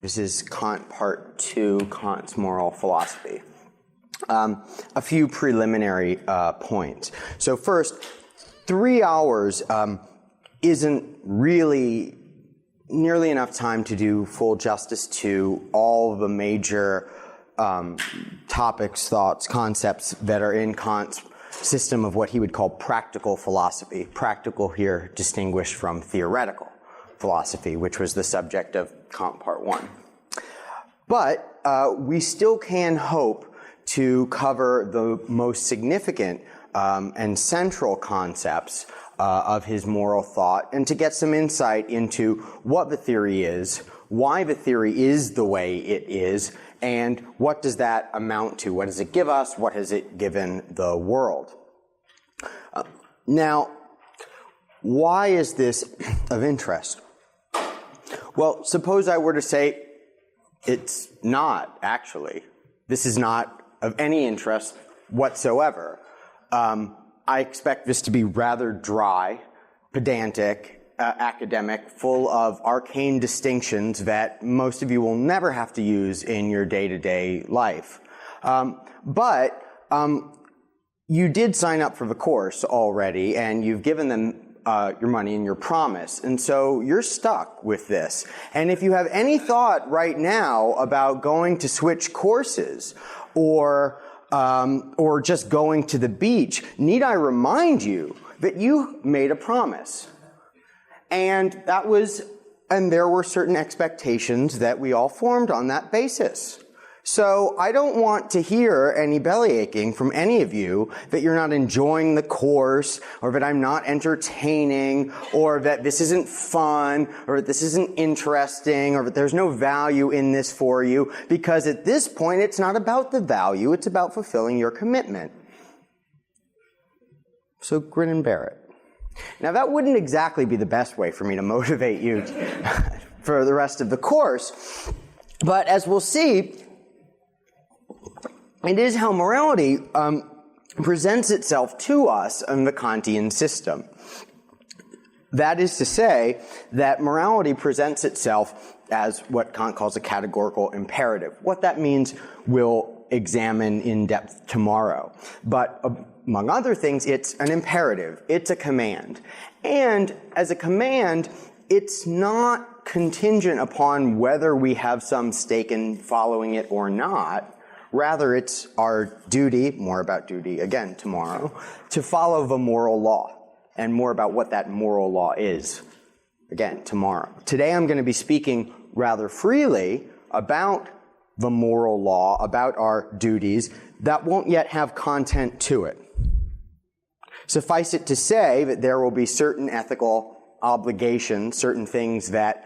This is Kant Part 2, Kant's Moral Philosophy. A few preliminary points. So first, 3 hours isn't really nearly enough time to do full justice to all the major topics, thoughts, concepts that are in Kant's system of what he would call practical philosophy. Practical here distinguished from theoretical philosophy, which was the subject of Kant Part 1. But we still can hope to cover the most significant and central concepts of his moral thought, and to get some insight into what the theory is, why the theory is the way it is, and what does that amount to? What does it give us? What has it given the world? Now, why is this of interest? Well, suppose I were to say it's not, actually. This is not of any interest whatsoever. I expect this to be rather dry, pedantic, academic, full of arcane distinctions that most of you will never have to use in your day-to-day life. But you did sign up for the course already, and you've given them your money and your promise, and so you're stuck with this. And if you have any thought right now about going to switch courses or just going to the beach, need I remind you that you made a promise. And there were certain expectations that we all formed on that basis. So I don't want to hear any bellyaching from any of you that you're not enjoying the course, or that I'm not entertaining, or that this isn't fun, or that this isn't interesting, or that there's no value in this for you, because at this point it's not about the value, it's about fulfilling your commitment. So grin and bear it. Now that wouldn't exactly be the best way for me to motivate you for the rest of the course, but as we'll see, it is how morality presents itself to us in the Kantian system. That is to say that morality presents itself as what Kant calls a categorical imperative. What that means we'll examine in depth tomorrow. But among other things, it's an imperative. It's a command. And as a command, it's not contingent upon whether we have some stake in following it or not. Rather, it's our duty, more about duty again tomorrow, to follow the moral law, and more about what that moral law is, again, tomorrow. Today I'm going to be speaking rather freely about the moral law, about our duties, that won't yet have content to it. Suffice it to say that there will be certain ethical obligations, certain things that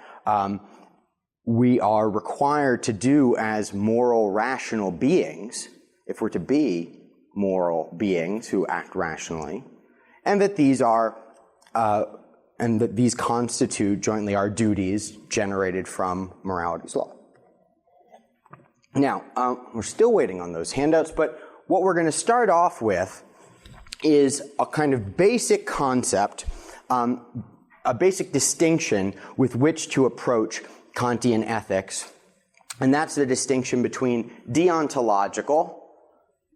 we are required to do as moral, rational beings, if we're to be moral beings who act rationally, and that these constitute jointly our duties generated from morality's law. Now, we're still waiting on those handouts, but what we're going to start off with is a kind of basic concept, a basic distinction with which to approach Kantian ethics, and that's the distinction between deontological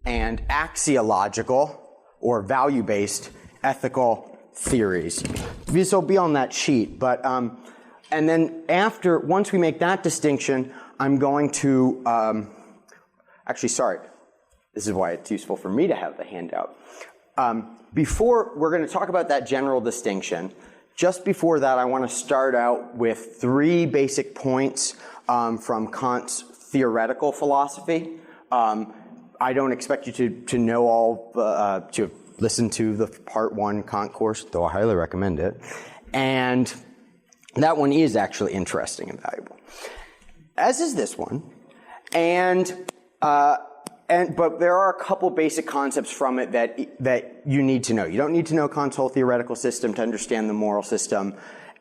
and axiological or value-based ethical theories. This will be on that sheet, but and then once we make that distinction, I'm going to this is why it's useful for me to have the handout. Before we're going to talk about that general distinction, just before that, I want to start out with 3 basic points from Kant's theoretical philosophy. I don't expect you to know all, to listen to the Part 1 Kant course, though I highly recommend it. And that one is actually interesting and valuable, as is this one. But there are a couple basic concepts from it that you need to know. You don't need to know Kant's whole theoretical system to understand the moral system.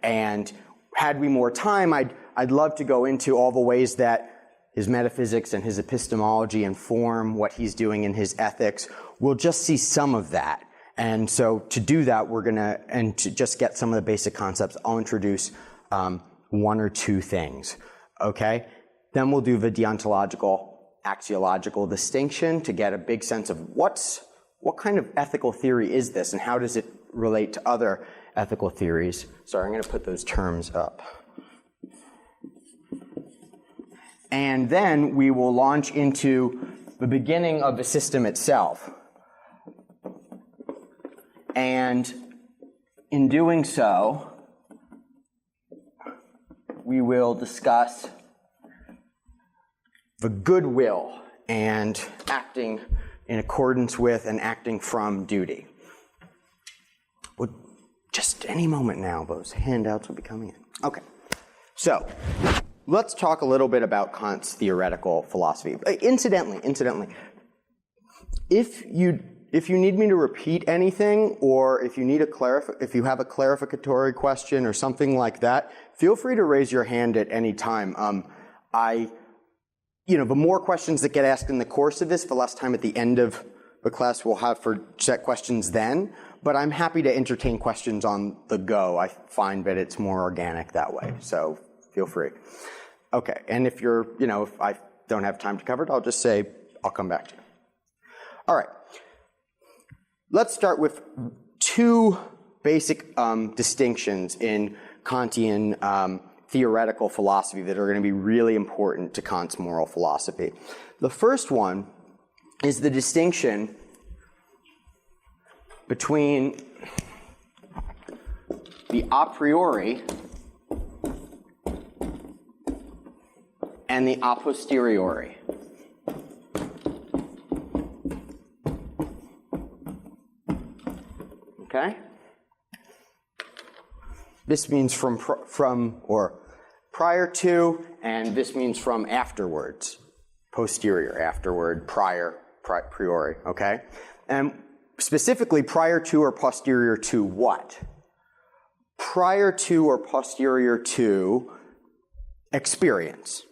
And had we more time, I'd love to go into all the ways that his metaphysics and his epistemology inform what he's doing in his ethics. We'll just see some of that. And so to do that, and to just get some of the basic concepts, I'll introduce 1 or 2 things. Okay? Then we'll do the deontological, axiological distinction to get a big sense of what kind of ethical theory is this and how does it relate to other ethical theories. Sorry, I'm going to put those terms up. And then we will launch into the beginning of the system itself. And in doing so, we will discuss the goodwill and acting in accordance with and acting from duty. Well, just any moment now, those handouts will be coming in. Okay, so let's talk a little bit about Kant's theoretical philosophy. Incidentally, if you need me to repeat anything, or if you need if you have a clarificatory question or something like that, feel free to raise your hand at any time. The more questions that get asked in the course of this, the less time at the end of the class we'll have for set questions then. But I'm happy to entertain questions on the go. I find that it's more organic that way. So feel free. Okay, and if if I don't have time to cover it, I'll just say I'll come back to you. All right. Let's start with two basic distinctions in Kantian theoretical philosophy that are going to be really important to Kant's moral philosophy. The first one is the distinction between the a priori and the a posteriori. Okay? This means from or prior to, and this means from afterwards. Posterior, afterward, priori, okay? And specifically, prior to or posterior to what? Prior to or posterior to experience.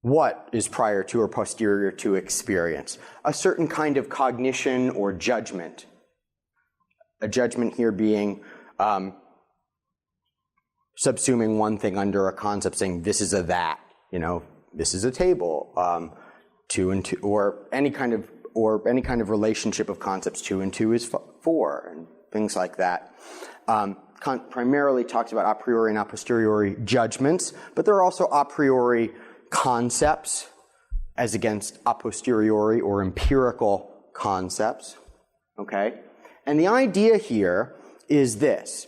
What is prior to or posterior to experience? A certain kind of cognition or judgment. A judgment here being subsuming one thing under a concept, saying this is a that, this is a table, 2 and 2, or any kind of relationship of concepts. 2 and 2 is 4, and things like that. Kant primarily talks about a priori and a posteriori judgments, but there are also a priori concepts as against a posteriori or empirical concepts. Okay? And the idea here is this.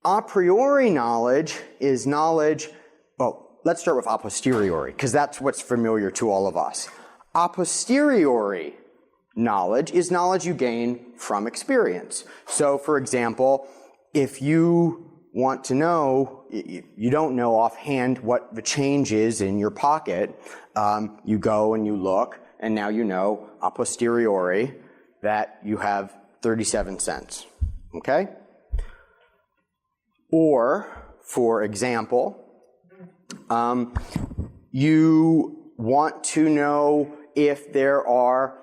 A priori knowledge is knowledge, well, let's start with a posteriori, because that's what's familiar to all of us. A posteriori knowledge is knowledge you gain from experience. So, for example, if you want to know, you don't know offhand what the change is in your pocket, you go and you look, and now you know a posteriori that you have 37 cents, okay? Or, for example, you want to know if there are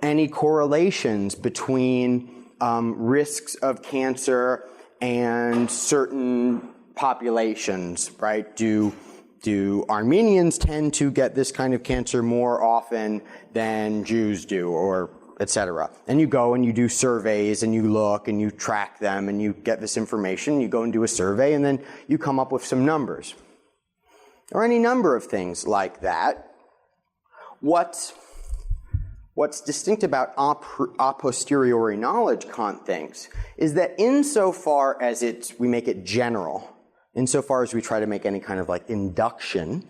any correlations between risks of cancer and certain populations, right? Do Armenians tend to get this kind of cancer more often than Jews do, or etc. And you go and you do surveys and you look and you track them and you get this information. You go and do a survey and then you come up with some numbers. Or any number of things like that. What's distinct about a posteriori knowledge, Kant thinks, is that insofar as we make it general, insofar as we try to make any kind of like induction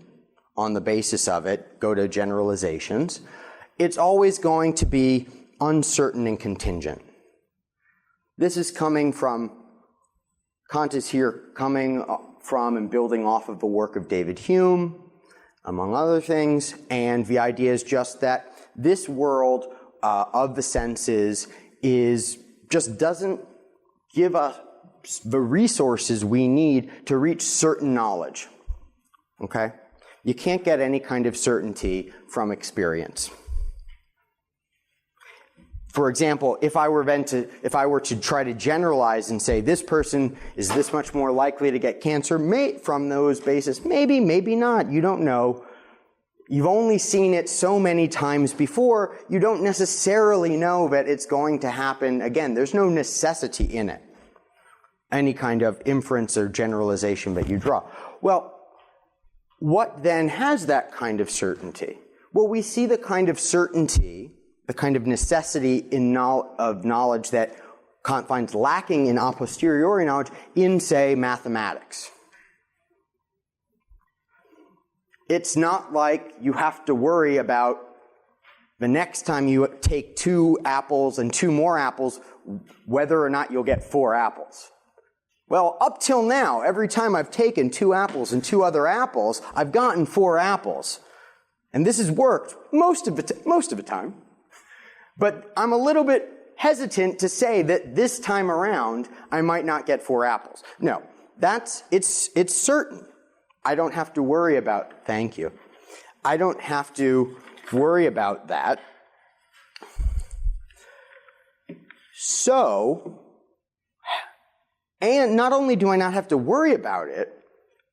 on the basis of it, go to generalizations, it's always going to be uncertain and contingent. This is coming from, Kant is here coming from and building off of the work of David Hume, among other things, and the idea is just that this world of the senses just doesn't give us the resources we need to reach certain knowledge, okay? You can't get any kind of certainty from experience. For example, if I were to try to generalize and say this person is this much more likely to get cancer from those bases, maybe, maybe not, you don't know. You've only seen it so many times before, you don't necessarily know that it's going to happen again. There's no necessity in it, any kind of inference or generalization that you draw. Well, what then has that kind of certainty? Well, we see the kind of certainty, the kind of necessity of knowledge that Kant finds lacking in a posteriori knowledge in, say, mathematics. It's not like you have to worry about the next time you take 2 apples and 2 more apples, whether or not you'll get 4 apples. Well, up till now, every time I've taken 2 apples and 2 other apples, I've gotten 4 apples. And this has worked most of the time. But I'm a little bit hesitant to say that this time around I might not get 4 apples. No, it's certain. I don't have to worry about, thank you. I don't have to worry about that. So, and not only do I not have to worry about it,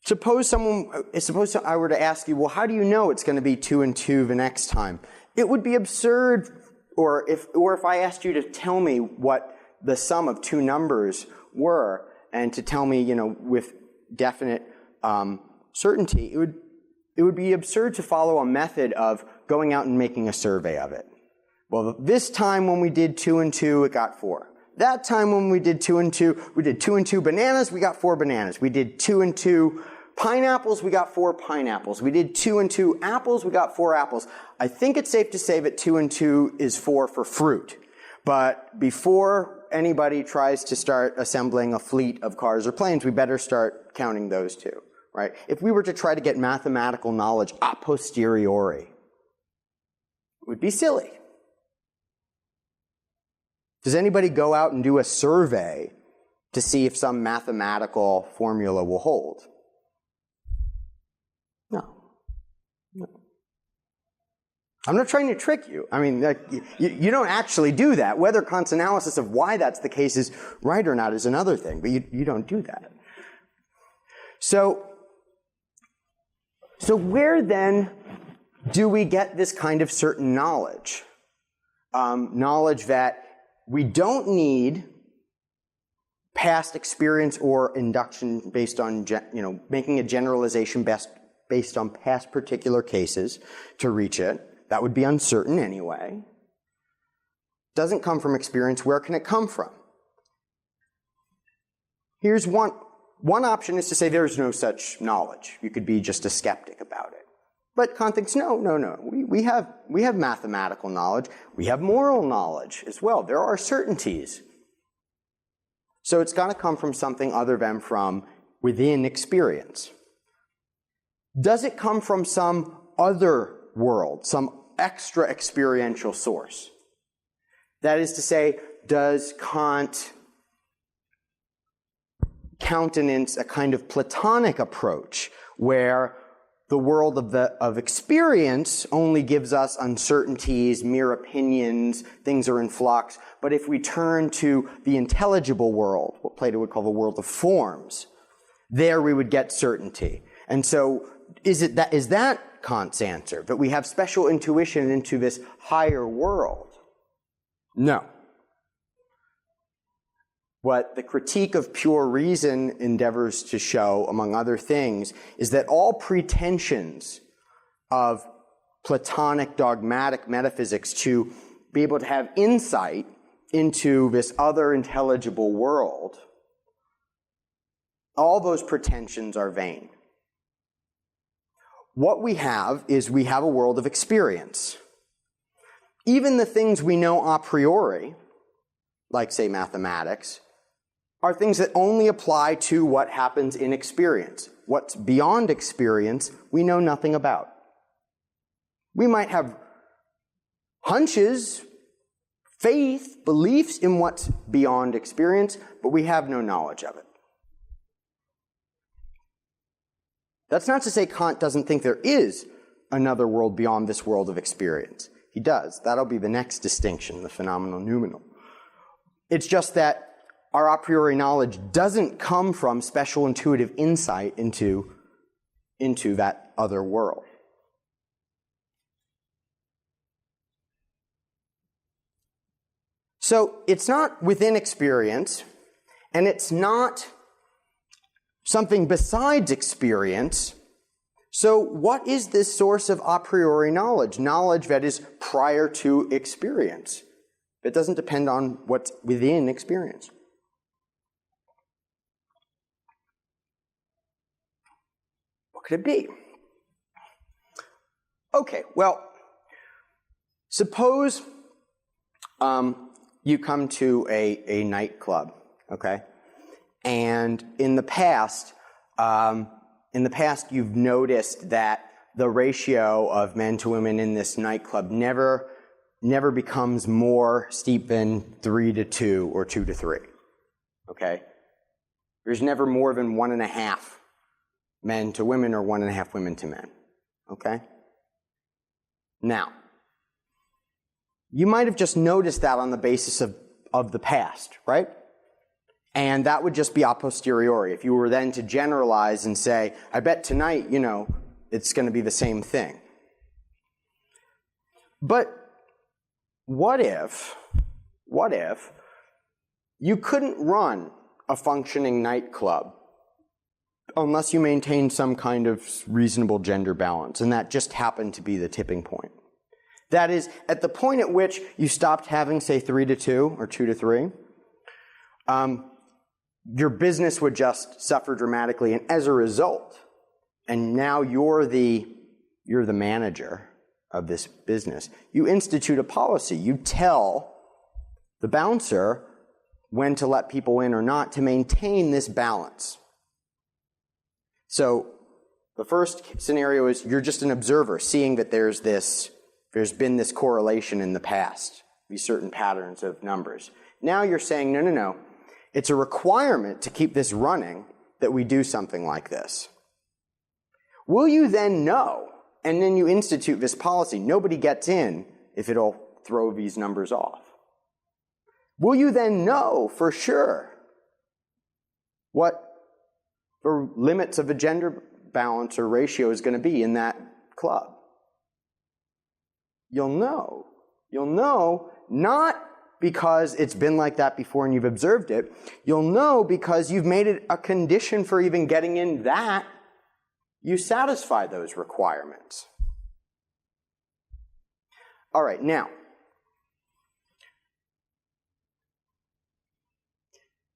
suppose I were to ask you, well, how do you know it's going to be 2 and 2 the next time? It would be absurd, or if I asked you to tell me what the sum of 2 numbers were, and to tell me, with definite certainty, it would be absurd to follow a method of going out and making a survey of it. Well, this time when we did 2 and 2, it got 4. That time when we did 2 and 2, we did 2 and 2 bananas, we got 4 bananas. We did 2 and 2 pineapples, we got 4 pineapples. We did 2 and 2 apples, we got 4 apples. I think it's safe to say that 2 and 2 is 4 for fruit. But before anybody tries to start assembling a fleet of cars or planes, we better start counting those 2, right? If we were to try to get mathematical knowledge a posteriori, it would be silly. Does anybody go out and do a survey to see if some mathematical formula will hold? No. I'm not trying to trick you. I mean, you don't actually do that. Whether Kant's analysis of why that's the case is right or not is another thing, but you don't do that. So where then do we get this kind of certain knowledge? Knowledge that we don't need past experience or induction based on, making a generalization based on past particular cases to reach it. That would be uncertain anyway. Doesn't come from experience. Where can it come from? Here's one option is to say there's no such knowledge. You could be just a skeptic about it. But Kant thinks, no. We have mathematical knowledge. We have moral knowledge as well. There are certainties. So it's got to come from something other than from within experience. Does it come from some other world, some extra experiential source? That is to say, does Kant countenance a kind of Platonic approach where the world of experience only gives us uncertainties, mere opinions, things are in flux, but if we turn to the intelligible world, what Plato would call the world of forms, there we would get certainty. And so is that Kant's answer, that we have special intuition into this higher world? No. What the critique of pure reason endeavors to show, among other things, is that all pretensions of Platonic dogmatic metaphysics to be able to have insight into this other intelligible world, all those pretensions are vain. What we have is we have a world of experience. Even the things we know a priori, like, say, mathematics, are things that only apply to what happens in experience. What's beyond experience, we know nothing about. We might have hunches, faith, beliefs in what's beyond experience, but we have no knowledge of it. That's not to say Kant doesn't think there is another world beyond this world of experience. He does. That'll be the next distinction, the phenomenal noumenal. It's just that our a priori knowledge doesn't come from special intuitive insight into that other world. So it's not within experience, and it's not something besides experience. So what is this source of a priori knowledge? Knowledge that is prior to experience. It doesn't depend on what's within experience. What could it be? Okay, well, suppose you come to a nightclub, okay? And in the past you've noticed that the ratio of men to women in this nightclub never becomes more steep than 3-2 or 2-3, okay? There's never more than 1.5 men to women or 1.5 women to men, okay? Now, you might have just noticed that on the basis of the past, right? And that would just be a posteriori. If you were then to generalize and say, I bet tonight, it's going to be the same thing. But what if you couldn't run a functioning nightclub unless you maintained some kind of reasonable gender balance, and that just happened to be the tipping point? That is, at the point at which you stopped having, say, 3-2 or 2-3, your business would just suffer dramatically, and as a result, and now you're the manager of this business, you institute a policy. You tell the bouncer when to let people in or not to maintain this balance. So the first scenario is you're just an observer, seeing that there's been this correlation in the past, these certain patterns of numbers. Now you're saying, no. It's a requirement to keep this running that we do something like this. Will you then know, and then you institute this policy, nobody gets in if it'll throw these numbers off? Will you then know for sure what the limits of a gender balance or ratio is going to be in that club? You'll know. You'll know not because it's been like that before and you've observed it. You'll know because you've made it a condition for even getting in that you satisfy those requirements. All right, now,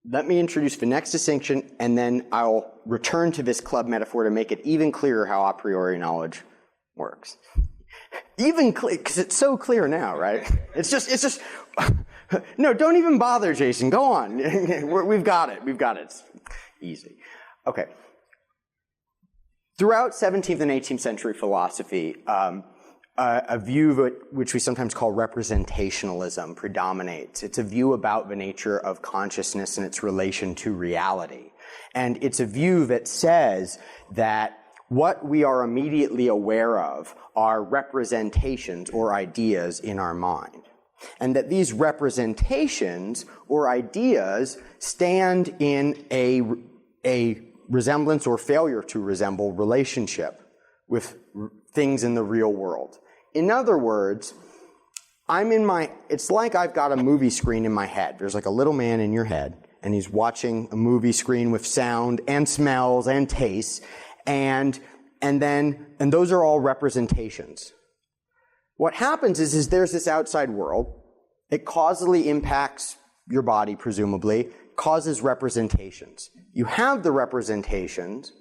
let me introduce the next distinction, and then I'll return to this club metaphor to make it even clearer how a priori knowledge works. Even clear, because it's so clear now, right? It's just, no, don't even bother, Jason. Go on. We've got it. It's easy. Okay. Throughout 17th and 18th century philosophy, a view which we sometimes call representationalism predominates. It's a view about the nature of consciousness and its relation to reality. And it's a view that says that what we are immediately aware of are representations or ideas in our mind. And that these representations or ideas stand in a resemblance or failure to resemble relationship with things in the real world. In other words, it's like I've got a movie screen in my head. There's like a little man in your head, and he's watching a movie screen with sound and smells and tastes, and those are all representations. What happens is there's this outside world. It causally impacts your body, presumably, causes representations. You have the representations.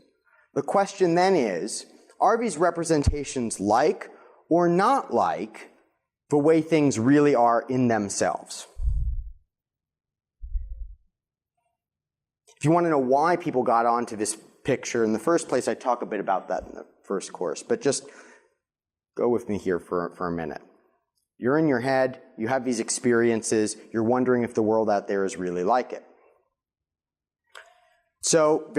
The question then is, are these representations like or not like the way things really are in themselves? If you want to know why people got onto this picture in the first place, I talk a bit about that in the first course, but just go with me here for a minute. You're in your head, you have these experiences, you're wondering if the world out there is really like it. So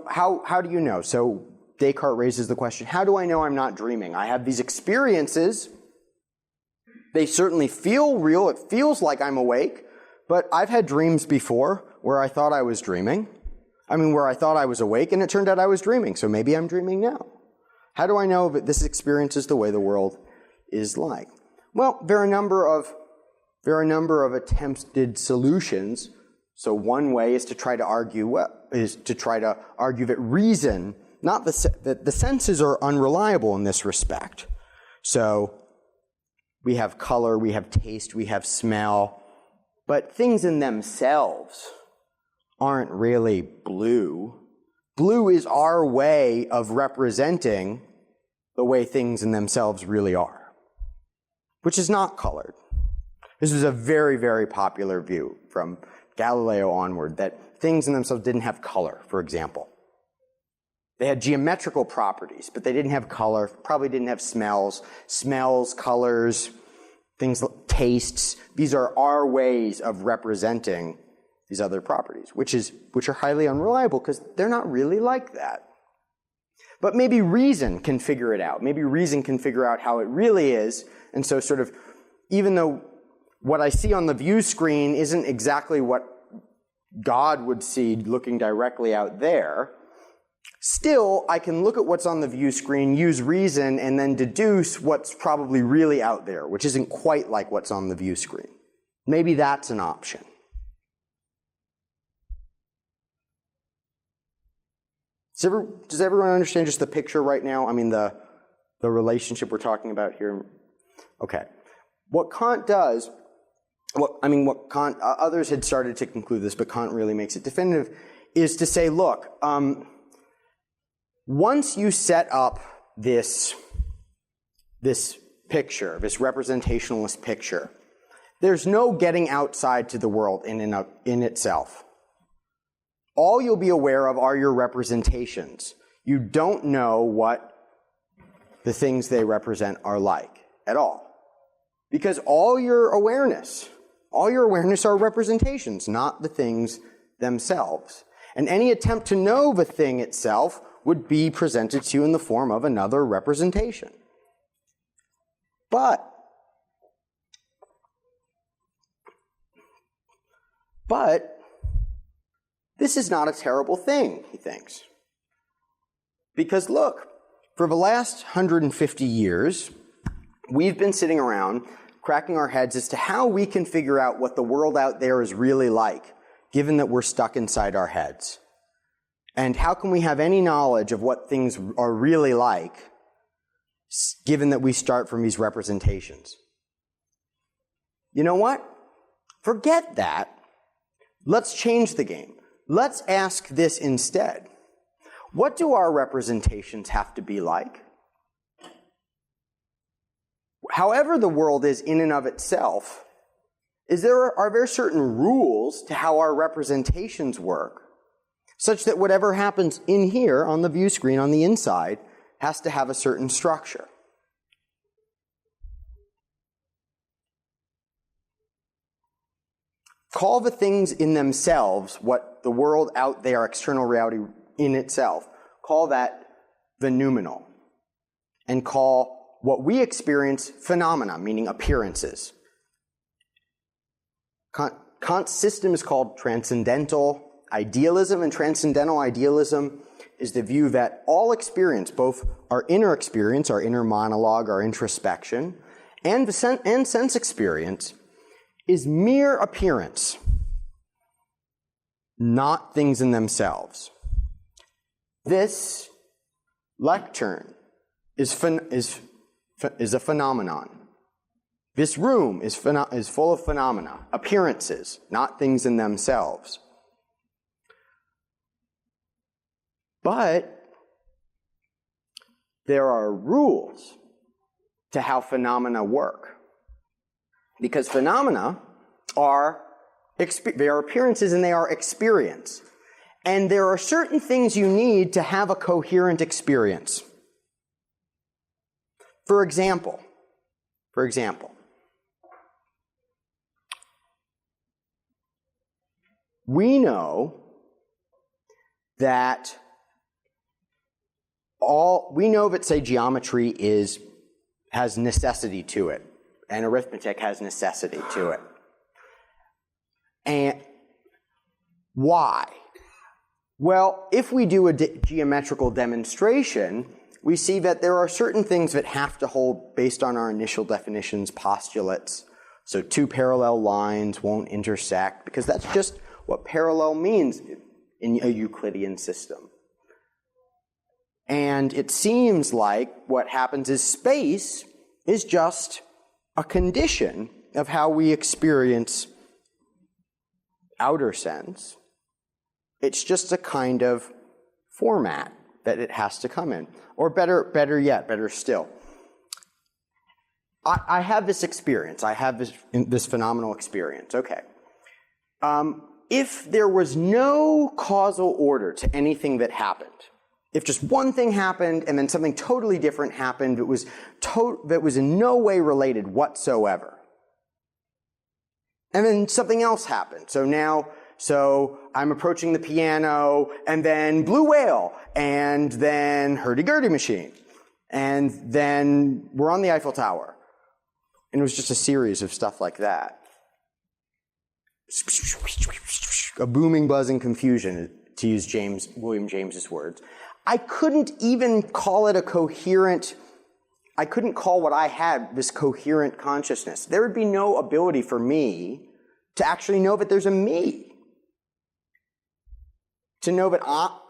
how do you know? So Descartes raises the question, how do I know I'm not dreaming? I have these experiences, They certainly feel real. It feels like I'm awake, but I've had dreams before where I thought I was dreaming. Where I thought I was awake, and it turned out I was dreaming, so maybe I'm dreaming now. How do I know that this experience is the way the world is like? Well, there are a number of attempted solutions. So one way is to try to argue that reason, not that the senses are unreliable in this respect. So we have color, we have taste, we have smell, but things in themselves aren't really blue. Blue is our way of representing the way things in themselves really are, which is not colored. This was a very, very popular view from Galileo onward, that things in themselves didn't have color, for example. They had geometrical properties, but they didn't have color, probably didn't have smells, colors, things like tastes. These are our ways of representing these other properties, which are highly unreliable because they're not really like that. But maybe reason can figure it out. Maybe reason can figure out how it really is. And so sort of, even though what I see on the view screen isn't exactly what God would see looking directly out there, still I can look at what's on the view screen, use reason, and then deduce what's probably really out there, which isn't quite like what's on the view screen. Maybe that's an option. Does everyone understand just the picture right now? The relationship we're talking about here? Okay. What Kant does, others had started to conclude this, but Kant really makes it definitive, is to say, look, once you set up this picture, this representationalist picture, there's no getting outside to the world in itself. All you'll be aware of are your representations. You don't know what the things they represent are like at all. Because all your awareness are representations, not the things themselves. And any attempt to know the thing itself would be presented to you in the form of another representation. But this is not a terrible thing, he thinks. Because look, for the last 150 years, we've been sitting around cracking our heads as to how we can figure out what the world out there is really like, given that we're stuck inside our heads. And how can we have any knowledge of what things are really like, given that we start from these representations? You know what? Forget that. Let's change the game. Let's ask this instead. What do our representations have to be like? However the world is in and of itself, are there certain rules to how our representations work, such that whatever happens in here on the view screen on the inside has to have a certain structure? Call the things in themselves, what the world out there, external reality in itself, call that the noumenal. And call what we experience phenomena, meaning appearances. Kant's system is called Transcendental idealism, and Transcendental idealism is the view that all experience, both our inner monologue, our introspection, and sense experience, is mere appearance, not things in themselves. This lectern is a phenomenon. This room is full of phenomena, appearances, not things in themselves. But there are rules to how phenomena work. Because phenomena they are appearances and they are experience. And there are certain things you need to have a coherent experience. For example, we know that say geometry has necessity to it. and arithmetic has necessity to it. And why? Well, if we do a geometrical demonstration, we see that there are certain things that have to hold based on our initial definitions, postulates. So two parallel lines won't intersect, because that's just what parallel means in a Euclidean system. And it seems like what happens is space is just a condition of how we experience outer sense. It's just a kind of format that it has to come in. Or better still, I have this experience. I have this phenomenal experience. Okay. If there was no causal order to anything that happened, if just one thing happened and then something totally different happened that was in no way related whatsoever, and then something else happened. So I'm approaching the piano, and then blue whale, and then hurdy-gurdy machine, and then we're on the Eiffel Tower. And it was just a series of stuff like that. A booming, buzzing confusion, to use William James's words. I couldn't even call it I couldn't call what I had this coherent consciousness. There would be no ability for me to actually know that there's a me. To know that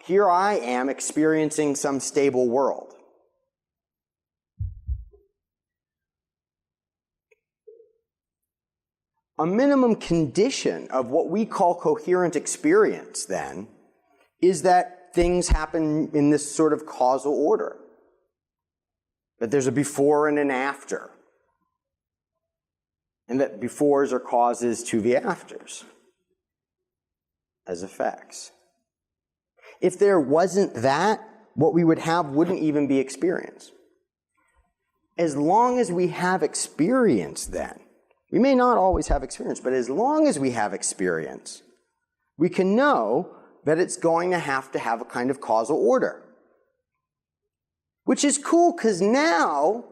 here I am experiencing some stable world. A minimum condition of what we call coherent experience, then, is that things happen in this sort of causal order. That there's a before and an after. And that befores are causes to the afters as effects. If there wasn't that, what we would have wouldn't even be experience. As long as we have experience, then, we may not always have experience, but as long as we have experience, we can know that it's going to have a kind of causal order. Which is cool, because now,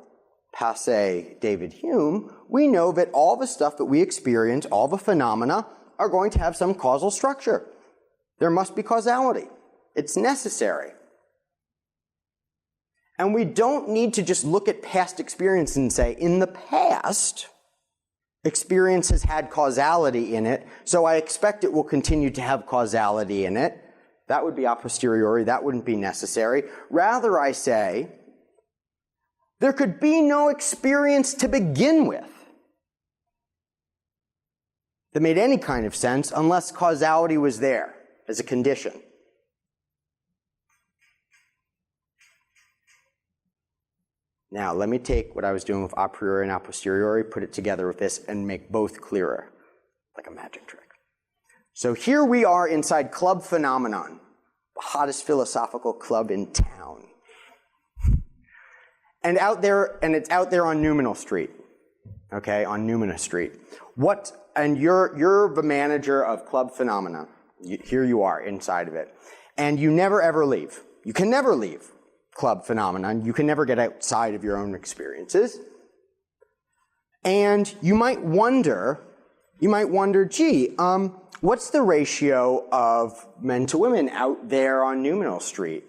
passé David Hume, we know that all the stuff that we experience, all the phenomena, are going to have some causal structure. There must be causality. It's necessary. And we don't need to just look at past experience and say, in the past, experience has had causality in it, so I expect it will continue to have causality in it. That would be a posteriori. That wouldn't be necessary. Rather, I say, there could be no experience to begin with that made any kind of sense unless causality was there as a condition. Now, let me take what I was doing with a priori and a posteriori, put it together with this, and make both clearer, like a magic trick. So here we are inside Club Phenomenon, the hottest philosophical club in town. And it's out there on Noumenal Street, okay, on Numina Street. And you're the manager of Club Phenomena. Here you are inside of it. And you never ever leave. You can never leave Club Phenomenon. You can never get outside of your own experiences. And you might wonder, gee, what's the ratio of men to women out there on Noumenal Street?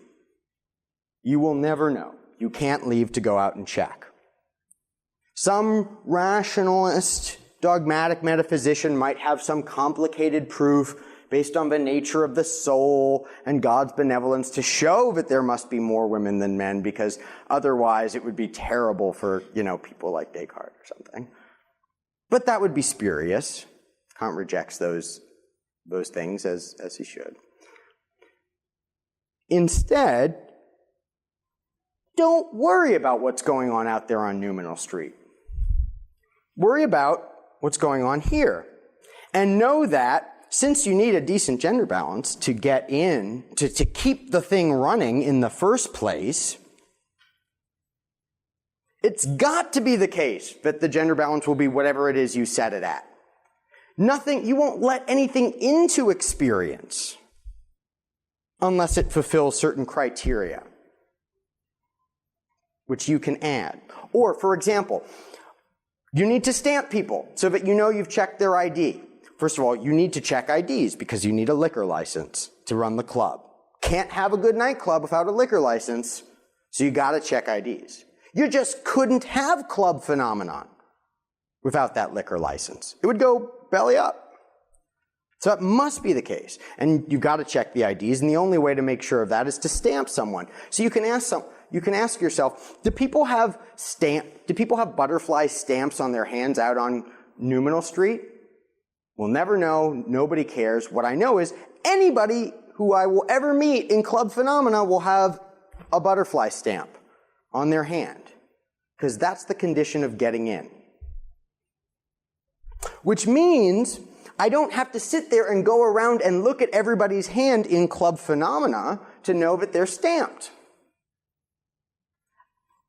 You will never know. You can't leave to go out and check. Some rationalist, dogmatic metaphysician might have some complicated proof based on the nature of the soul and God's benevolence to show that there must be more women than men, because otherwise it would be terrible for, people like Descartes or something. But that would be spurious. Kant rejects those things as he should. Instead, don't worry about what's going on out there on Noumenal Street. Worry about what's going on here. And know that since you need a decent gender balance to get in, to keep the thing running in the first place, it's got to be the case that the gender balance will be whatever it is you set it at. You won't let anything into experience unless it fulfills certain criteria, which you can add. Or, for example, You need to stamp people so that you know you've checked their ID. First of all, you need to check IDs because you need a liquor license to run the club. Can't have a good nightclub without a liquor license, so you got to check IDs. You just couldn't have club phenomenon without that liquor license. It would go belly up. So that must be the case. And you've got to check the IDs, and the only way to make sure of that is to stamp someone. So you can ask yourself, do people have butterfly stamps on their hands out on Numinal Street? We'll never know. Nobody cares. What I know is anybody who I will ever meet in club phenomena will have a butterfly stamp on their hand, because that's the condition of getting in. Which means I don't have to sit there and go around and look at everybody's hand in club phenomena to know that they're stamped.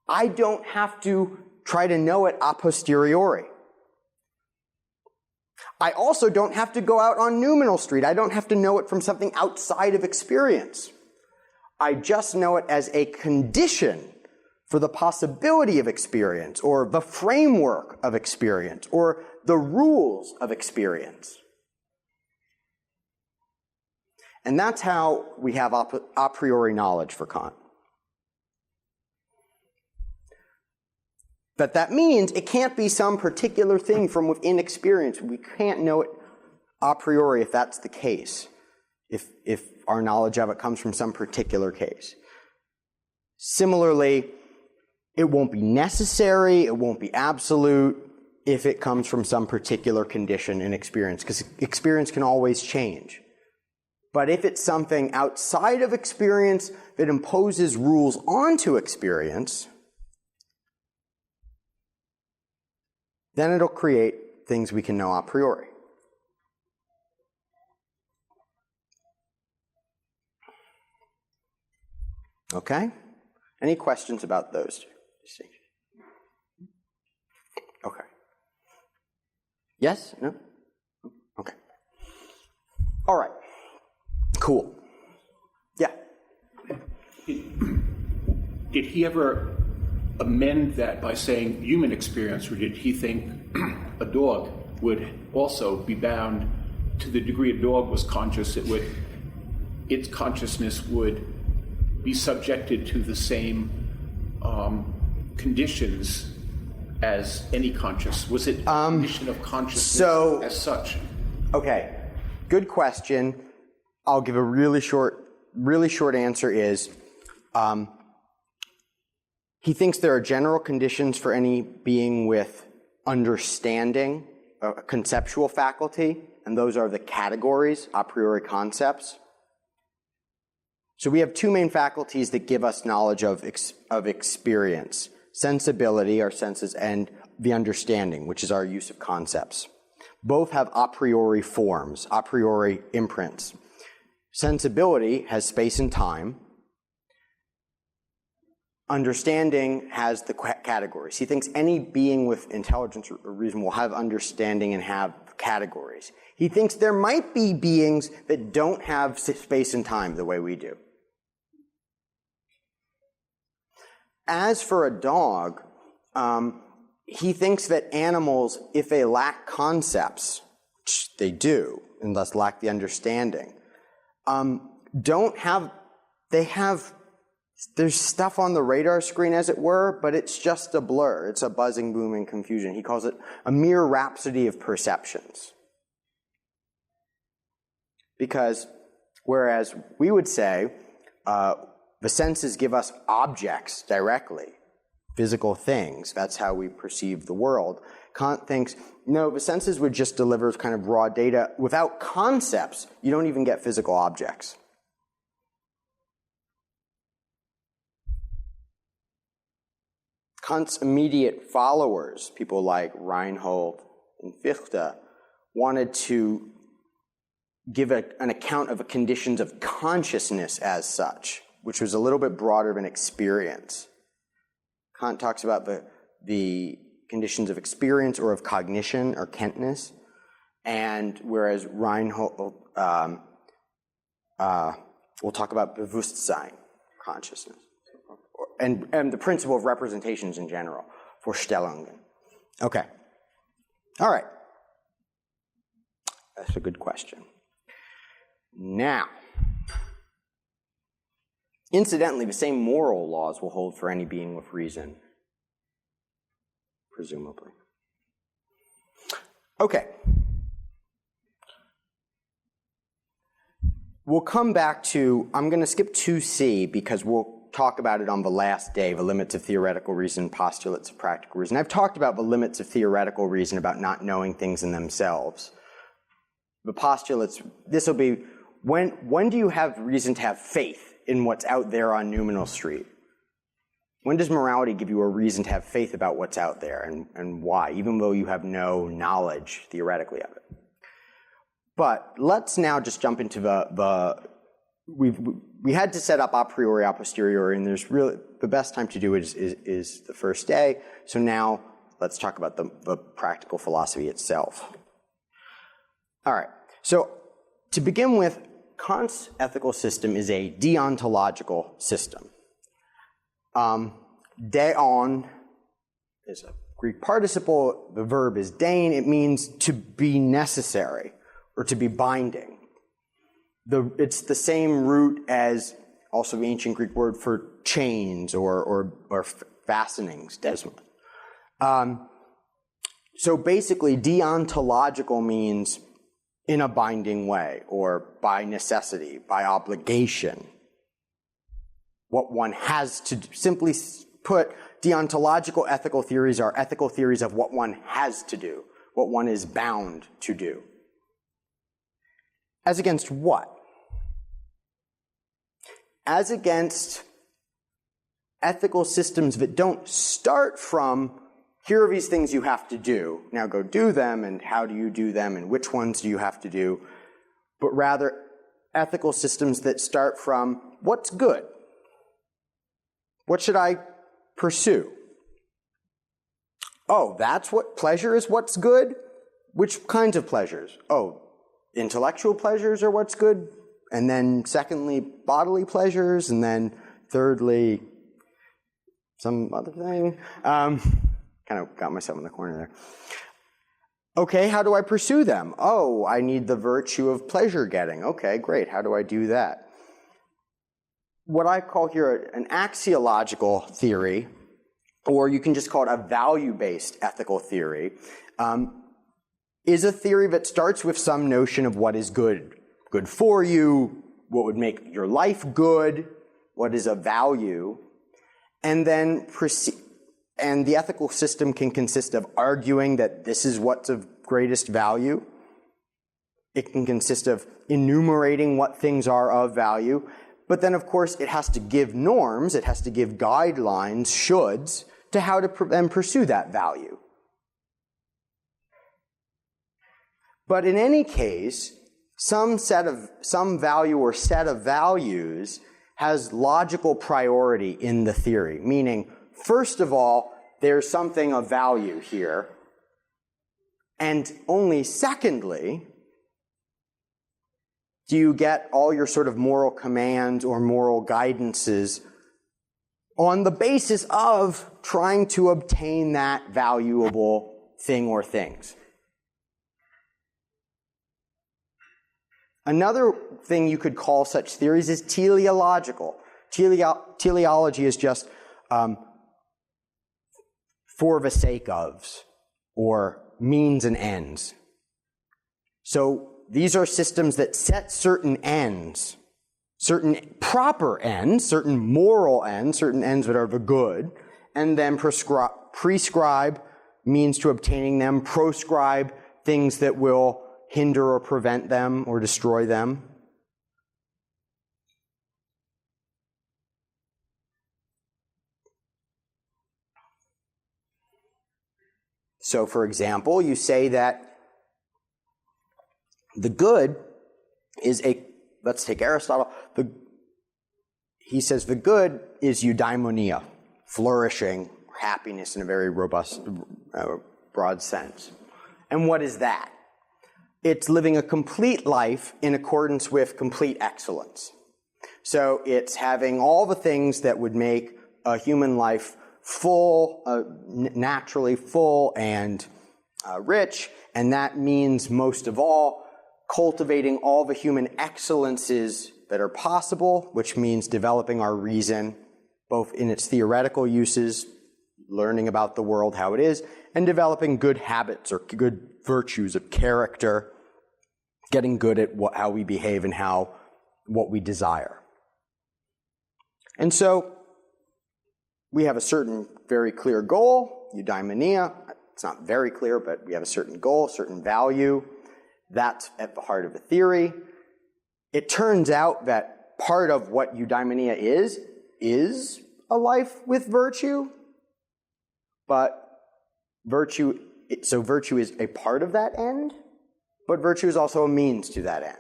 I don't have to try to know it a posteriori. I also don't have to go out on Numinal Street. I don't have to know it from something outside of experience. I just know it as a condition for the possibility of experience, or the framework of experience, or the rules of experience. And that's how we have a priori knowledge for Kant. But that means it can't be some particular thing from within experience. We can't know it a priori if that's the case, if our knowledge of it comes from some particular case. Similarly, it won't be necessary, it won't be absolute if it comes from some particular condition in experience, because experience can always change. But if it's something outside of experience that imposes rules onto experience, then it'll create things we can know a priori. Okay? Any questions about those two distinctions? Okay. Yes? No? Okay. All right. Cool. Yeah. Did he ever amend that by saying human experience, or did he think a dog would also be bound to the degree a dog was conscious, its consciousness would be subjected to the same conditions as any conscious? Was it a condition of consciousness as such? Okay, good question. I'll give a really short answer is, he thinks there are general conditions for any being with understanding, a conceptual faculty, and those are the categories, a priori concepts. So we have two main faculties that give us knowledge of experience: sensibility, our senses, and the understanding, which is our use of concepts. Both have a priori forms, a priori imprints. Sensibility has space and time. Understanding has the categories. He thinks any being with intelligence or reason will have understanding and have categories. He thinks there might be beings that don't have space and time the way we do. As for a dog, he thinks that animals, if they lack concepts, which they do, and thus lack the understanding, there's stuff on the radar screen, as it were, but it's just a blur. It's a buzzing, booming confusion. He calls it a mere rhapsody of perceptions. Because whereas we would say the senses give us objects directly, physical things, that's how we perceive the world, Kant thinks, no, the senses would just deliver kind of raw data. Without concepts, you don't even get physical objects. Kant's immediate followers, people like Reinhold and Fichte, wanted to give an account of the conditions of consciousness as such, which was a little bit broader than experience. Kant talks about the conditions of experience or of cognition or Kantness, and whereas Reinhold will talk about Bewusstsein, consciousness. And the principle of representations in general, Vorstellungen. Okay, All right. That's a good question. Now, incidentally, the same moral laws will hold for any being with reason, presumably. Okay. We'll come back to, I'm going to skip 2C because we'll talk about it on the last day, the limits of theoretical reason, postulates of practical reason. I've talked about the limits of theoretical reason, about not knowing things in themselves. The postulates, this will be, when do you have reason to have faith in what's out there on Numinal Street? When does morality give you a reason to have faith about what's out there, and why, even though you have no knowledge theoretically of it? But let's now just jump into we had to set up a priori, a posteriori, and there's really, the best time to do it is the first day. So now let's talk about the practical philosophy itself. All right, so to begin with, Kant's ethical system is a deontological system. Deon is a Greek participle. The verb is dein. It means to be necessary or to be binding. It's the same root as also the ancient Greek word for chains or fastenings, desmos. So basically, deontological means in a binding way, or by necessity, by obligation. What one has to do. Simply put, deontological ethical theories are ethical theories of what one has to do, what one is bound to do. As against what? As against ethical systems that don't start from, here are these things you have to do, now go do them, and how do you do them, and which ones do you have to do, but rather ethical systems that start from, what's good? What should I pursue? Oh, that's what pleasure is, what's good? Which kinds of pleasures? Oh, intellectual pleasures are what's good, and then secondly, bodily pleasures, and then thirdly, some other thing. Kind of got myself in the corner there. Okay, how do I pursue them? Oh, I need the virtue of pleasure getting. Okay, great. How do I do that? What I call here an axiological theory, or you can just call it a value-based ethical theory, is a theory that starts with some notion of what is good for you, what would make your life good, what is of value, and then and the ethical system can consist of arguing that this is what's of greatest value. It can consist of enumerating what things are of value, but then of course it has to give norms, it has to give guidelines, shoulds, to how to then pursue that value. But in any case, some value or set of values has logical priority in the theory, meaning, first of all, there's something of value here, and only secondly, do you get all your sort of moral commands or moral guidances on the basis of trying to obtain that valuable thing or things. Another thing you could call such theories is teleological. Teleology is just for the sake ofs, or means and ends. So these are systems that set certain ends, certain proper ends, certain moral ends, certain ends that are the good, and then prescribe means to obtaining them, proscribe things that will hinder or prevent them or destroy them. So, for example, you say that the good is let's take Aristotle, he says the good is eudaimonia, flourishing, happiness in a very robust, broad sense. And what is that? It's living a complete life in accordance with complete excellence. So it's having all the things that would make a human life full, naturally full and rich, and that means most of all cultivating all the human excellences that are possible, which means developing our reason, both in its theoretical uses, learning about the world, how it is, and developing good habits or good virtues of character, getting good at how we behave and what we desire. And so we have a certain very clear goal, eudaimonia. It's not very clear, but we have a certain goal, certain value. That's at the heart of the theory. It turns out that part of what eudaimonia is a life with virtue, but virtue is a part of that end, but virtue is also a means to that end.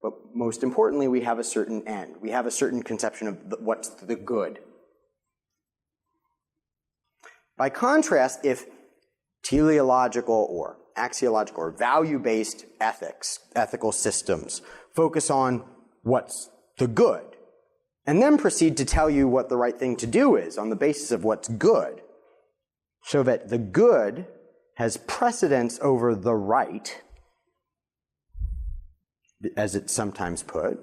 But most importantly, we have a certain end. We have a certain conception of what's the good. By contrast, if teleological or axiological or value-based ethical systems focus on what's the good, and then proceed to tell you what the right thing to do is on the basis of what's good, so that the good has precedence over the right, as it's sometimes put,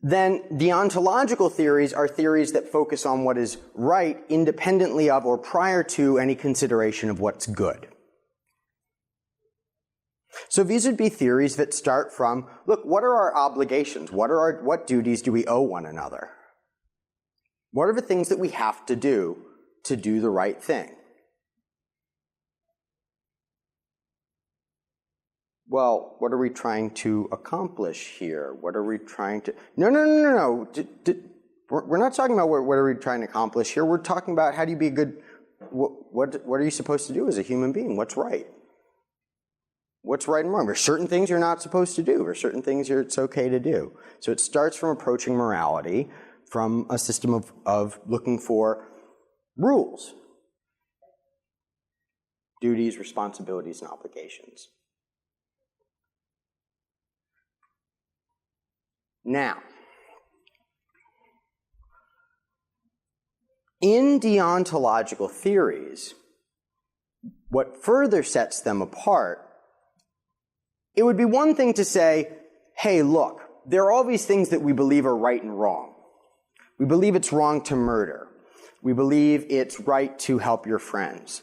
then deontological theories are theories that focus on what is right independently of or prior to any consideration of what's good. So these would be theories that start from, look, what are our obligations? What duties do we owe one another? What are the things that we have to do the right thing? Well, what are we trying to accomplish here? What are we trying to... No. We're not talking about what are we trying to accomplish here. We're talking about how do you be a good... What are you supposed to do as a human being? What's right? What's right and wrong? There's certain things you're not supposed to do. There's certain things it's okay to do. So it starts from approaching morality, from a system of looking for rules, duties, responsibilities, and obligations. Now, in deontological theories, what further sets them apart, it would be one thing to say, hey, look, there are all these things that we believe are right and wrong. We believe it's wrong to murder. We believe it's right to help your friends.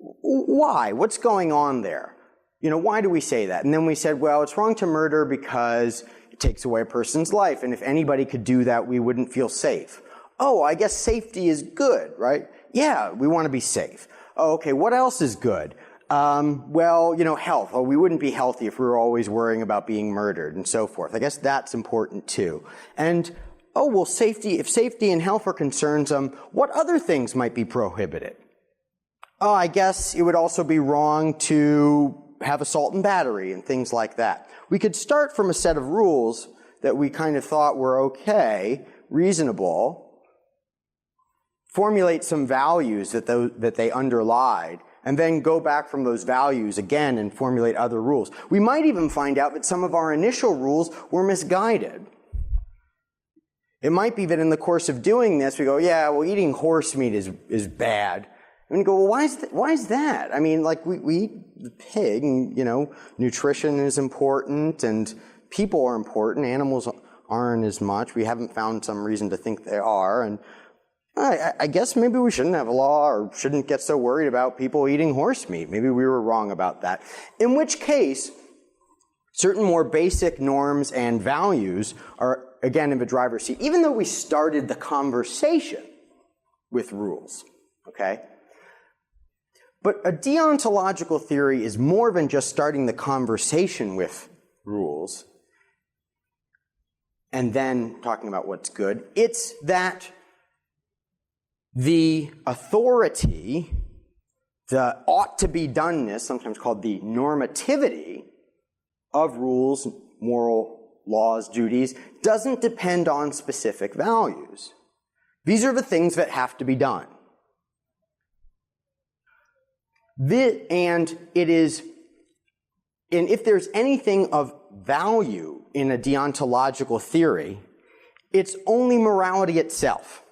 Why? What's going on there? Why do we say that? And then we said, well, it's wrong to murder because it takes away a person's life, and if anybody could do that, we wouldn't feel safe. Oh, I guess safety is good, right? Yeah, we want to be safe. Oh, okay, what else is good? Health. Oh, we wouldn't be healthy if we were always worrying about being murdered and so forth. I guess that's important too. And, if safety and health are concerns, what other things might be prohibited? Oh, I guess it would also be wrong to have assault and battery and things like that. We could start from a set of rules that we kind of thought were okay, reasonable, formulate some values that they underlied, and then go back from those values again and formulate other rules. We might even find out that some of our initial rules were misguided. It might be that in the course of doing this, we go, yeah, well, eating horse meat is bad. And we go, well, why is that? I mean, like, we eat the pig, and, nutrition is important, and people are important. Animals aren't as much. We haven't found some reason to think they are, and I guess maybe we shouldn't have a law or shouldn't get so worried about people eating horse meat. Maybe we were wrong about that. In which case, certain more basic norms and values are, again, in the driver's seat, even though we started the conversation with rules, okay? But a deontological theory is more than just starting the conversation with rules and then talking about what's good. It's that the authority, the ought-to-be-doneness, sometimes called the normativity of rules, moral laws, duties, doesn't depend on specific values. These are the things that have to be done. And if there's anything of value in a deontological theory, It's only morality itself.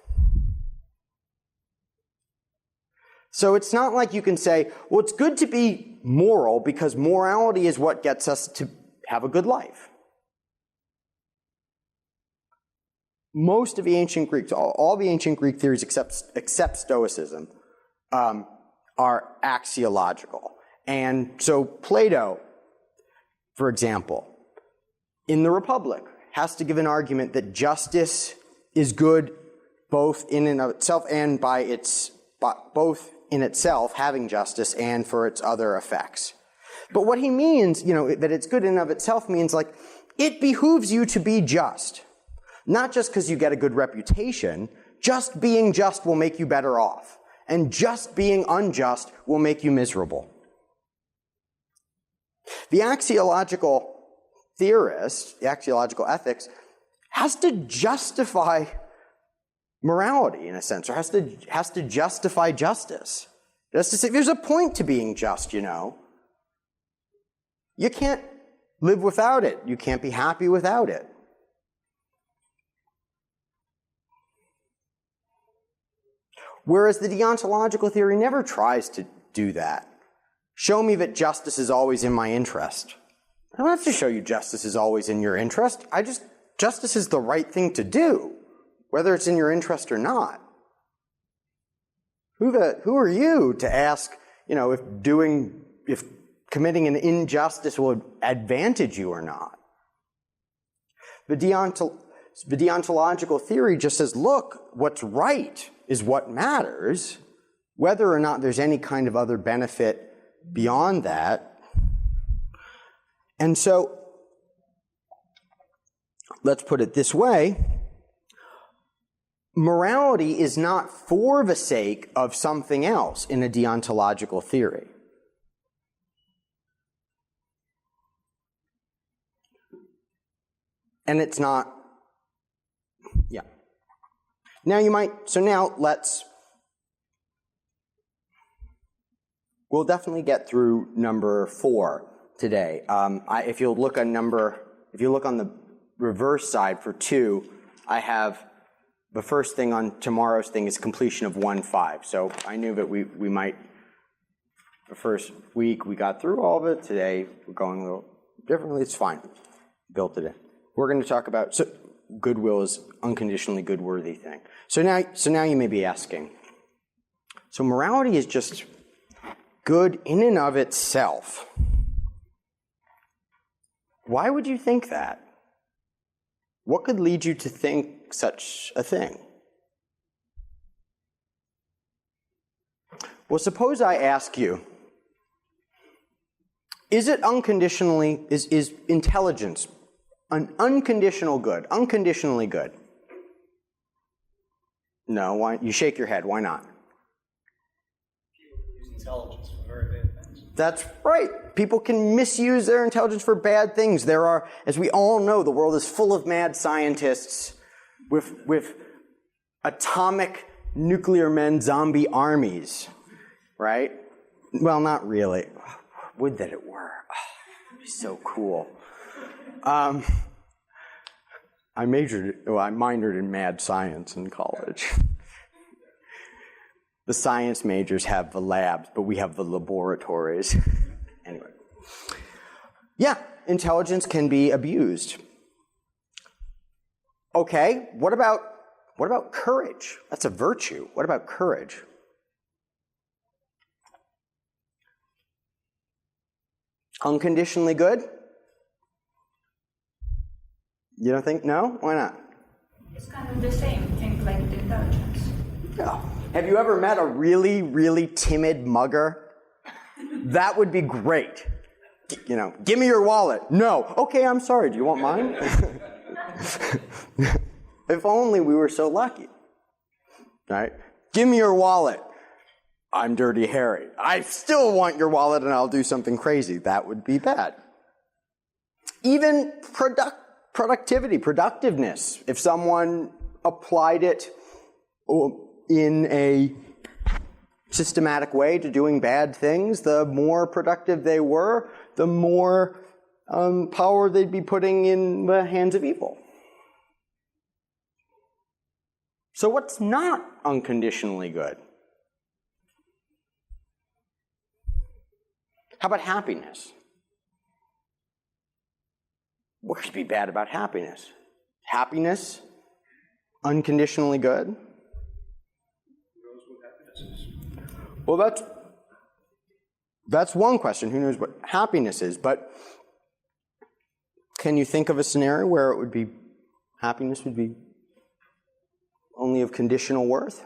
So it's not like you can say, well, it's good to be moral because morality is what gets us to have a good life. Most of the ancient Greeks, all the ancient Greek theories except Stoicism, are axiological. And so Plato, for example, in the Republic, has to give an argument that justice is good both in and of itself and both in itself, having justice, and for its other effects. But what he means, that it's good in and of itself means like, it behooves you to be just. Not just because you get a good reputation, just being just will make you better off. And just being unjust will make you miserable. The axiological theorist, the axiological ethics, has to justify morality in a sense, or has to justify justice. It has to say, there's a point to being just, You can't live without it. You can't be happy without it. Whereas the deontological theory never tries to do that. Show me that justice is always in my interest. I don't have to show you justice is always in your interest. Justice is the right thing to do, whether it's in your interest or not. Who are you to ask, if committing an injustice will advantage you or not? The deontological theory just says, look, what's right is what matters, whether or not there's any kind of other benefit beyond that. And so, let's put it this way. Morality is not for the sake of something else in a deontological theory. And it's not, yeah. We'll definitely get through number 4 today. If you look on the reverse side for 2, I have the first thing on tomorrow's thing is completion of 1.5. So I knew that we might, the first week we got through all of it. Today we're going a little differently. It's fine. Built it in. We're going to talk about goodwill is unconditionally good-worthy thing. So now you may be asking, so morality is just good in and of itself. Why would you think that? What could lead you to think such a thing? Well, suppose I ask you, is intelligence an unconditional good, unconditionally good? No, why? You shake your head, why not? People use intelligence for very bad things. That's right. People can misuse their intelligence for bad things. There are, as we all know, the world is full of mad scientists with atomic nuclear men zombie armies, right? Well, not really. Would that it were. Oh, it'd be so cool. I minored in mad science in college. The science majors have the labs, but we have the laboratories. Anyway. Yeah, intelligence can be abused. Okay, what about courage? That's a virtue. What about courage? Unconditionally good? You don't think? No? Why not? It's kind of the same thing like the intelligence. Yeah. Have you ever met a really, really timid mugger? That would be great. Give me your wallet. No. Okay, I'm sorry. Do you want mine? If only we were so lucky. Right? Give me your wallet. I'm Dirty Harry. I still want your wallet and I'll do something crazy. That would be bad. Even productiveness. If someone applied it in a systematic way to doing bad things, the more productive they were, the more power they'd be putting in the hands of evil. So what's not unconditionally good? How about happiness? What could be bad about happiness? Happiness, unconditionally good? Who knows what happiness is? Well, that's one question. Who knows what happiness is? But can you think of a scenario where it would be happiness would be only of conditional worth?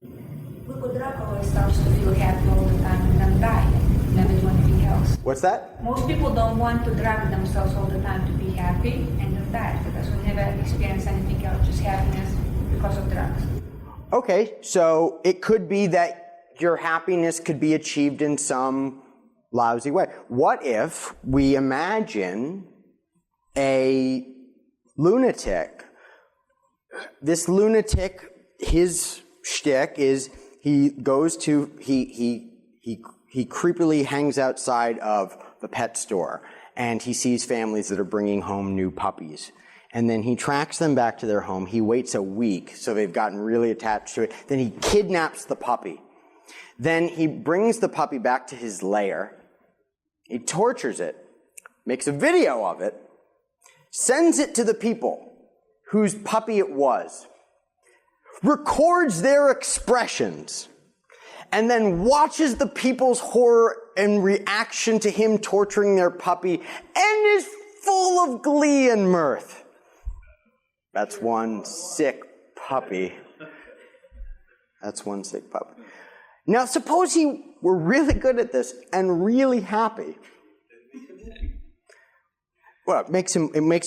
People drug always starts to feel happy all the time and then die, never do anything else. What's that? Most people don't want to drug themselves all the time to be happy and then die because we never experience anything else, just happiness because of drugs. Okay, so it could be that your happiness could be achieved in some lousy way. What if we imagine a lunatic? This lunatic, his shtick is he creepily hangs outside of the pet store and he sees families that are bringing home new puppies. And then he tracks them back to their home. He waits a week, so they've gotten really attached to it. Then he kidnaps the puppy. Then he brings the puppy back to his lair. He tortures it, makes a video of it, sends it to the people whose puppy it was, records their expressions, and then watches the people's horror and reaction to him torturing their puppy, and is full of glee and mirth. That's one sick puppy. That's one sick puppy. Now, suppose he were really good at this and really happy. Well, it makes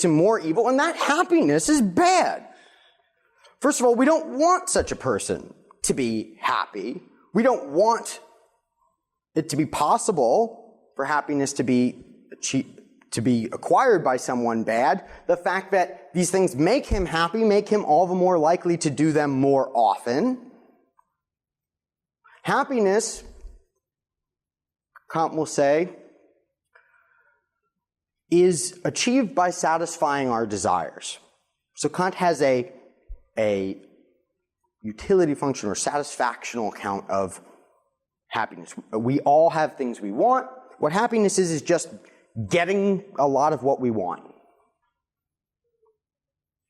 him more evil, and that happiness is bad. First of all, we don't want such a person to be happy. We don't want it to be possible for happiness to be acquired by someone bad. The fact that these things make him happy make him all the more likely to do them more often. Happiness, Kant will say, is achieved by satisfying our desires. So Kant has a utility function or satisfactional account of happiness. We all have things we want. What happiness is just getting a lot of what we want.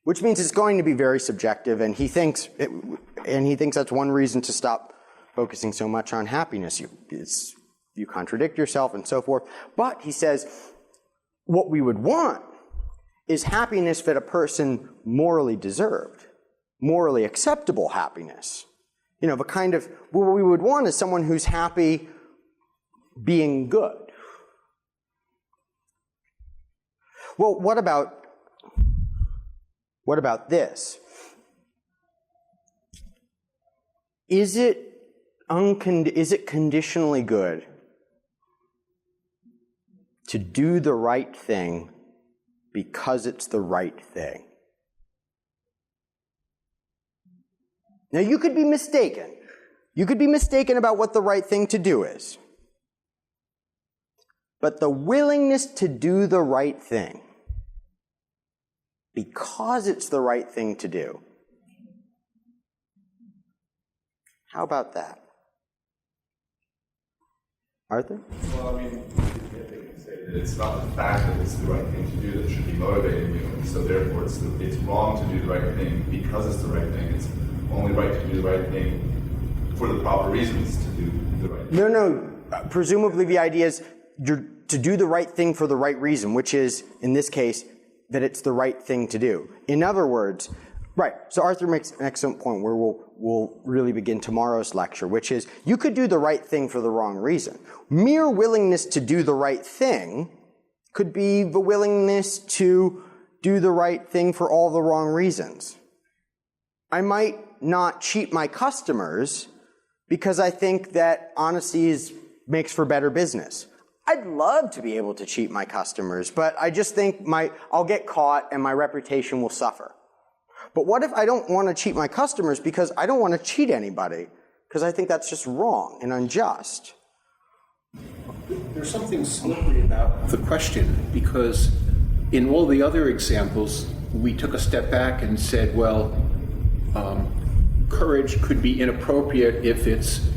Which means it's going to be very subjective, and he thinks that's one reason to stop focusing so much on happiness. You contradict yourself and so forth. But he says, what we would want is happiness that a person morally deserved, morally acceptable happiness. You know, the kind of, what we would want is someone who's happy being good. Well, what about this? Is it conditionally good to do the right thing because it's the right thing? Now, you could be mistaken. You could be mistaken about what the right thing to do is. But the willingness to do the right thing because it's the right thing to do. How about that? Arthur? Well, I mean, I think you say that it's not the fact that it's the right thing to do that should be motivating you, and so therefore it's wrong to do the right thing because it's the right thing. It's only right to do the right thing for the proper reasons to do the right thing. No. Presumably the idea is to do the right thing for the right reason, which is, in this case, that it's the right thing to do. In other words, right, so Arthur makes an excellent point where we'll really begin tomorrow's lecture, which is you could do the right thing for the wrong reason. Mere willingness to do the right thing could be the willingness to do the right thing for all the wrong reasons. I might not cheat my customers because I think that honesty makes for better business. I'd love to be able to cheat my customers, but I just think I'll get caught and my reputation will suffer. But what if I don't want to cheat my customers because I don't want to cheat anybody? Because I think that's just wrong and unjust. There's something slippery about the question, because in all the other examples, we took a step back and said, well, courage could be inappropriate if it's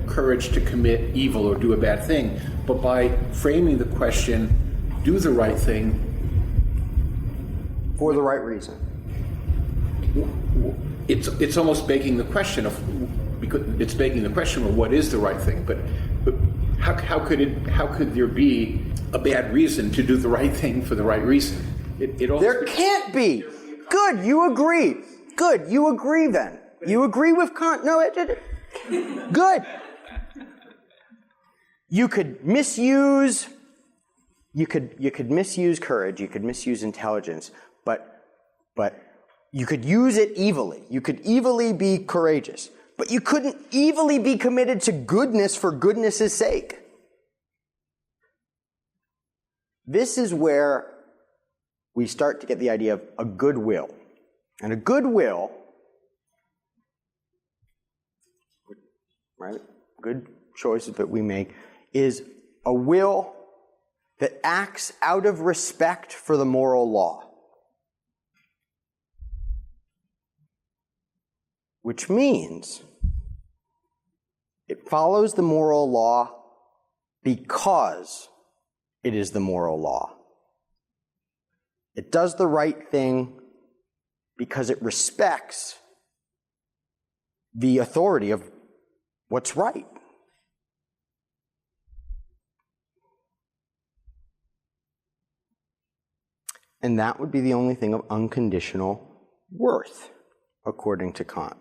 courage to commit evil or do a bad thing. But by framing the question, do the right thing for the right reason, it's almost begging the question of what is the right thing. But how could there be a bad reason to do the right thing for the right reason? There can't be. Good, you agree. Good, you agree then. You agree with Kant? No, good. You could misuse courage, you could misuse intelligence, but you could use it evilly. You could evilly be courageous, but you couldn't evilly be committed to goodness for goodness' sake. This is where we start to get the idea of a good will. And a good will, right, good choices that we make, is a will that acts out of respect for the moral law. Which means it follows the moral law because it is the moral law. It does the right thing because it respects the authority of what's right. And that would be the only thing of unconditional worth, according to Kant.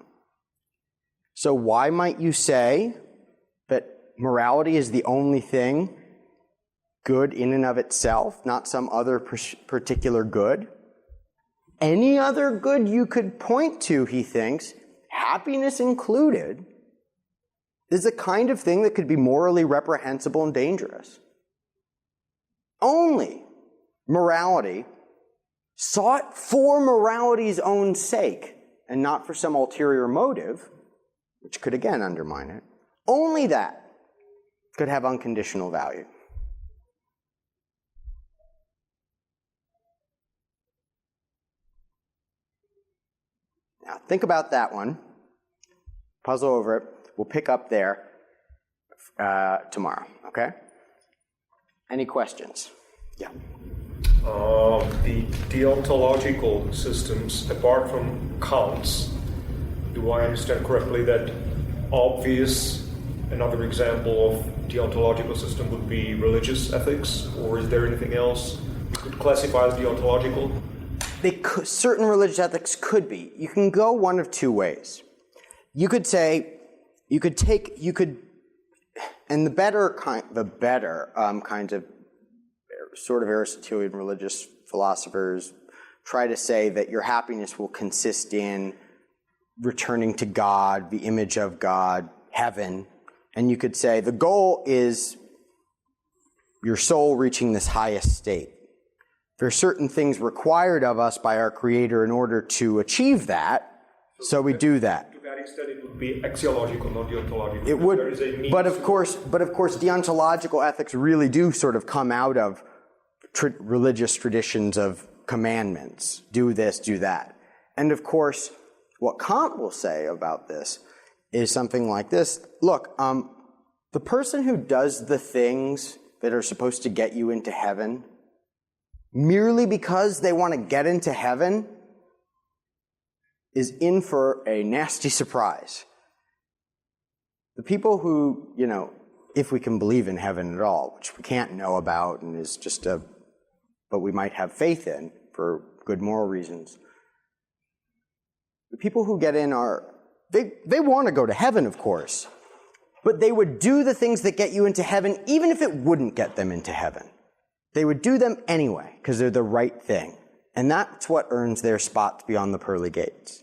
So why might you say that morality is the only thing good in and of itself, not some other particular good? Any other good you could point to, he thinks, happiness included, is the kind of thing that could be morally reprehensible and dangerous. Only morality, sought for morality's own sake, and not for some ulterior motive, which could again undermine it, only that could have unconditional value. Now, think about that one. Puzzle over it. We'll pick up there tomorrow, okay? Any questions? Yeah. The deontological systems, apart from Kant's, do I understand correctly that another example of deontological system would be religious ethics, or is there anything else you could classify as deontological? Certain religious ethics could be. You can go one of two ways. You could say, and the better kinds of sort of Aristotelian religious philosophers try to say that your happiness will consist in returning to God, the image of God, heaven. And you could say the goal is your soul reaching this highest state. There are certain things required of us by our Creator in order to achieve that, so we do that. To that extent, it would be axiological, not deontological. It would, but of course, deontological ethics really do sort of come out of religious traditions of commandments. Do this, do that. And of course, what Kant will say about this is something like this. Look, the person who does the things that are supposed to get you into heaven merely because they want to get into heaven is in for a nasty surprise. The people who, if we can believe in heaven at all, which we can't know about and is just but we might have faith in for good moral reasons. The people who get in they want to go to heaven, of course, but they would do the things that get you into heaven even if it wouldn't get them into heaven. They would do them anyway, because they're the right thing. And that's what earns their spots beyond the pearly gates.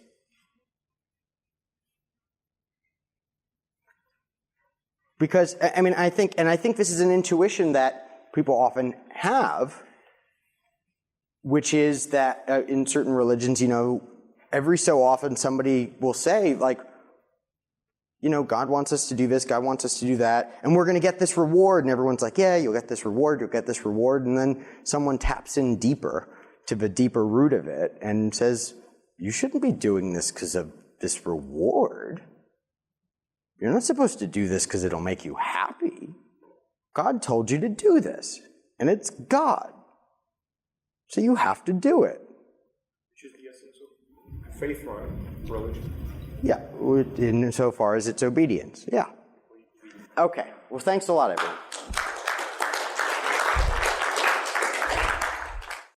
Because, I think this is an intuition that people often have, which is that in certain religions, every so often somebody will say, God wants us to do this, God wants us to do that, and we're going to get this reward. And everyone's like, yeah, you'll get this reward, you'll get this reward. And then someone taps in deeper to the deeper root of it and says, you shouldn't be doing this because of this reward. You're not supposed to do this because it'll make you happy. God told you to do this, and it's God. So you have to do it. Which is the essence of faith, right? Religion. Yeah, insofar as it's obedience. Yeah. Okay. Well, thanks a lot, everyone.